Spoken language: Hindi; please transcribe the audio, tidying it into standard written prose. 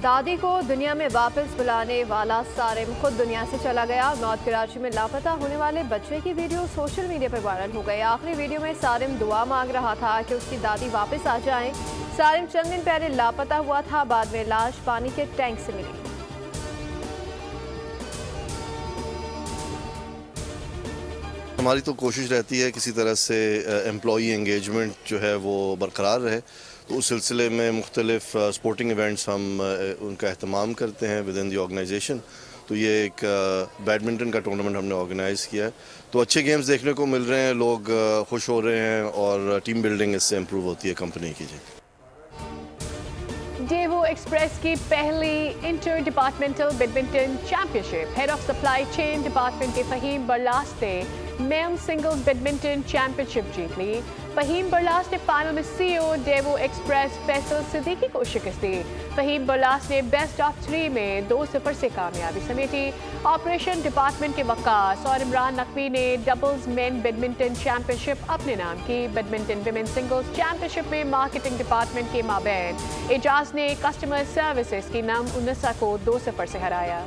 दादी को दुनिया में वापस बुलाने वाला सारिम खुद दुनिया से चला गया। नॉर्थ कराची में लापता होने वाले बच्चे की वीडियो सोशल मीडिया पर वायरल हो गई। आखिरी वीडियो में सारिम दुआ मांग रहा था कि उसकी दादी वापस आ जाएं। सारिम चंद दिन पहले लापता हुआ था, बाद में लाश पानी के टैंक से मिली। हमारी तो कोशिश रहती है किसी तरह से एम्प्लॉई एंगेजमेंट जो है वो बरकरार रहे, तो उस सिलसिले में मुख्तलिफ स्पोर्टिंग इवेंट्स हम उनका अहतमाम करते हैं विद इन दी ऑर्गेनाइजेशन। तो ये एक बैडमिंटन का टूर्नामेंट हमने ऑर्गेनाइज़ किया है, तो अच्छे गेम्स देखने को मिल रहे हैं, लोग खुश हो रहे हैं और टीम बिल्डिंग इससे इम्प्रूव होती है कंपनी की। जी, डेवो एक्सप्रेस की पहली inter departmental badminton championship head of supply chain department के फहीम बरलास ने मेल सिंगल्स बैडमिंटन चैंपियनशिप जीत ली। फहीम बरलास ने फाइनल में CEO Daewoo express Faisal Siddiqui को शिकस्त दी। फहीम बरलास ने बेस्ट ऑफ 3 में 2-0 से कामयाबी समेटी। ऑपरेशन डिपार्टमेंट के वक्कास और इमरान नकवी ने डबल्स मेन बैडमिंटन चैंपियनशिप अपने नाम की। बैडमिंटन विमेन सिंगल्स चैंपियनशिप में मार्केटिंग डिपार्टमेंट के माबैन एजाज ने कस्टमर सर्विसेज की नाम उन्नसा को 2-0 से हराया।